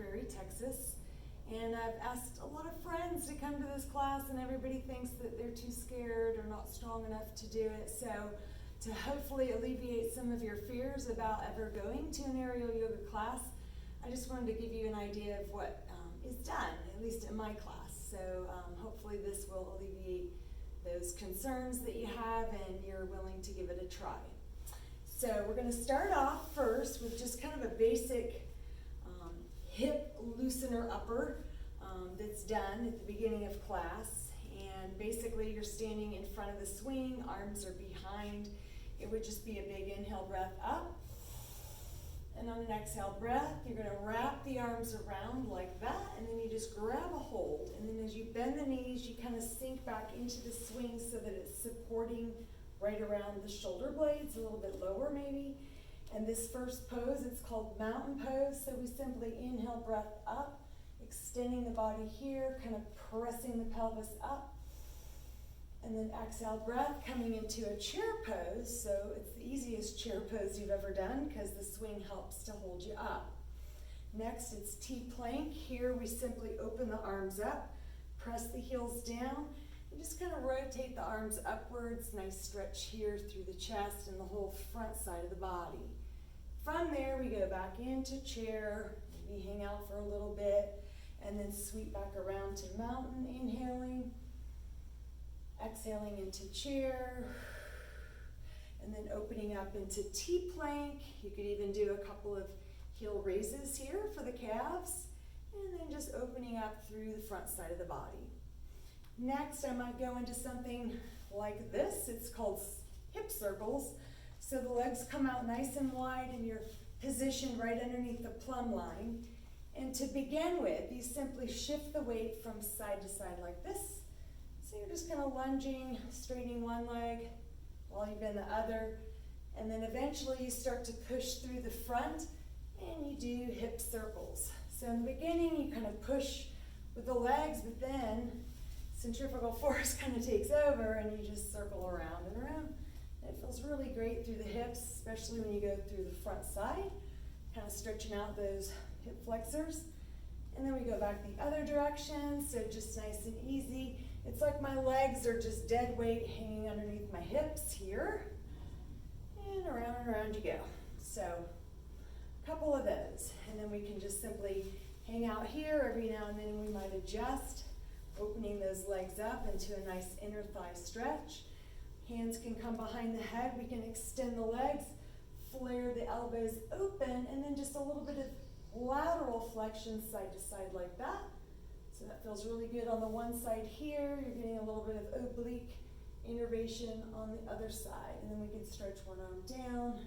Prairie, Texas. And I've asked a lot of friends to come to this class, and everybody thinks that they're too scared or not strong enough to do it. So to hopefully alleviate some of your fears about ever going to an aerial yoga class, I just wanted to give you an idea of what is done, at least in my class. So hopefully this will alleviate those concerns that you have and you're willing to give it a try. So we're going to start off first with just kind of a basic hip loosener upper that's done at the beginning of class. And basically you're standing in front of the swing, arms are behind. It would just be a big inhale breath up. And on an exhale breath, you're going to wrap the arms around like that, and then you just grab a hold. And then as you bend the knees, you kind of sink back into the swing so that it's supporting right around the shoulder blades, a little bit lower maybe. And this first pose, it's called mountain pose. So we simply inhale, breath up, extending the body here, kind of pressing the pelvis up. And then exhale breath, coming into a chair pose. So it's the easiest chair pose you've ever done because the swing helps to hold you up. Next, it's T-plank. Here we simply open the arms up, press the heels down, and just kind of rotate the arms upwards. Nice stretch here through the chest and the whole front side of the body. From there, we go back into chair, maybe hang out for a little bit, and then sweep back around to mountain, inhaling. Exhaling into chair, and then opening up into T-plank. You could even do a couple of heel raises here for the calves, and then just opening up through the front side of the body. Next, I might go into something like this. It's called hip circles. So the legs come out nice and wide, and you're positioned right underneath the plumb line. And to begin with, you simply shift the weight from side to side like this. So you're just kind of lunging, straightening one leg while you bend the other, and then eventually you start to push through the front and you do hip circles. So in the beginning you kind of push with the legs, but then centrifugal force kind of takes over and you just circle around and around. And it feels really great through the hips, especially when you go through the front side, kind of stretching out those hip flexors. And then we go back the other direction, so just nice and easy. It's like my legs are just dead weight hanging underneath my hips here. And around you go. So a couple of those. And then we can just simply hang out here. Every now and then we might adjust, opening those legs up into a nice inner thigh stretch. Hands can come behind the head. We can extend the legs, flare the elbows open, and then just a little bit of lateral flexion side to side like that. So that feels really good on the one side here. You're getting a little bit of oblique innervation on the other side. And then we can stretch one arm down,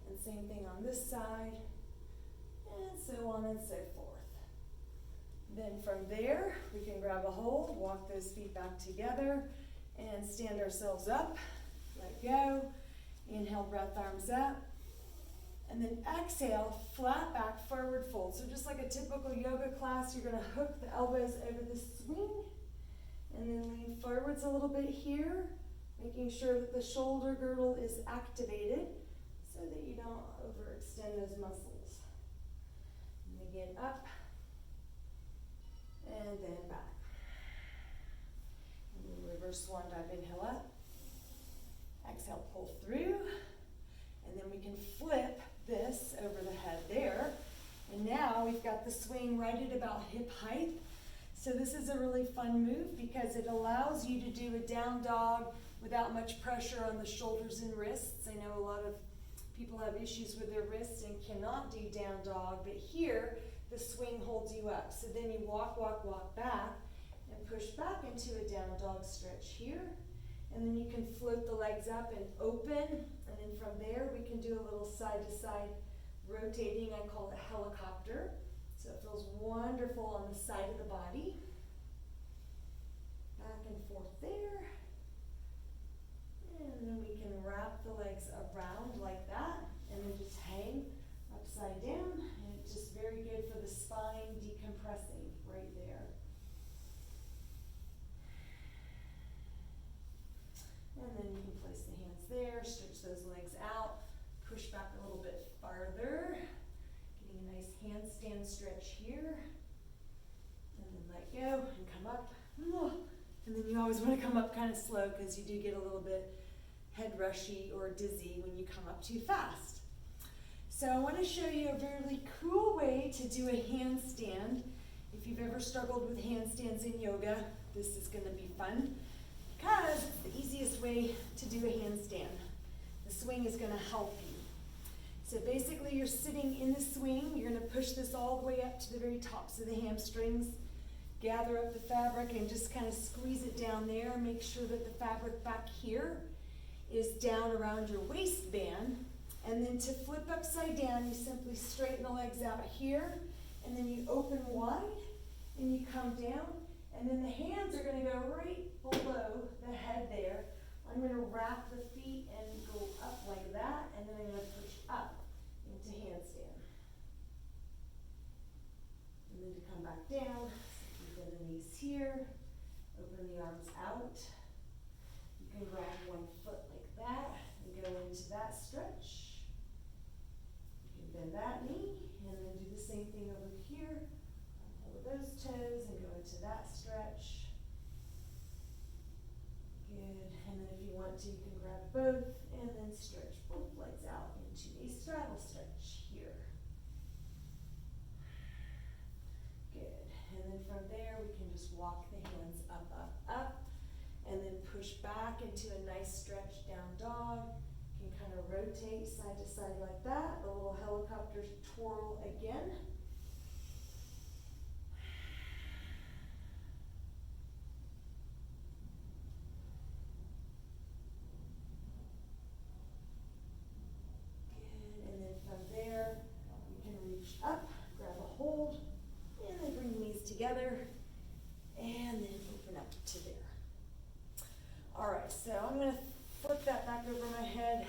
and same thing on this side, and so on and so forth. Then from there, we can grab a hold, walk those feet back together, and stand ourselves up. Let go. Inhale, breath, arms up. And then exhale, flat back, forward fold. So just like a typical yoga class, you're going to hook the elbows over the swing and then lean forwards a little bit here, making sure that the shoulder girdle is activated so that you don't overextend those muscles. And again, up and then back. And then reverse swan dive, inhale up. Exhale, pull through. And then we can flip this over the head there. And now we've got the swing right at about hip height. So this is a really fun move because it allows you to do a down dog without much pressure on the shoulders and wrists. I know a lot of people have issues with their wrists and cannot do down dog, but here the swing holds you up. So then you walk back and push back into a down dog stretch here. And then you can float the legs up and open, and then from there we can do a little side to side rotating. I call it helicopter. So it feels wonderful on the side of the body. Back and forth there. And then we can wrap the legs around like that, and then just hang upside down. And it's just very good for the spine decompressing right there. And then you can place the hands there, stretch those legs out, push back a little bit farther, getting a nice handstand stretch here. here, and then let go and come up. And then you always want to come up kind of slow because you do get a little bit head rushy or dizzy when you come up too fast. So I want to show you a really cool way to do a handstand. If you've ever struggled with handstands in yoga, this is going to be fun because it's the easiest way to do a handstand. The swing is going to help you. So basically you're sitting in the swing, you're going to push this all the way up to the very tops of the hamstrings, gather up the fabric and just kind of squeeze it down there. Make sure that the fabric back here is down around your waistband. And then to flip upside down, you simply straighten the legs out here, and then you open wide, and you come down, and then the hands are going to go right below the head there. I'm going to wrap the feet and go up like that, and then I'm going to push up into handstand. And then to come back down, bend the knees here, open the arms out. You can grab one foot like that and go into that stretch. You can bend that knee and then do the same thing over here. Hold those toes and go into that stretch. Good. And then if you want to, you can grab both and then stretch both legs out into a straddle stretch here. Good. And then from there, we can just walk the hands up, up, up, and then push back into a nice stretch down dog. You can kind of rotate side to side like that. A little helicopter twirl again. Good. And then from there, you can reach up, grab a hold, and then bring the knees together, and then open up to there. All right, so I'm going to flip that back over my head.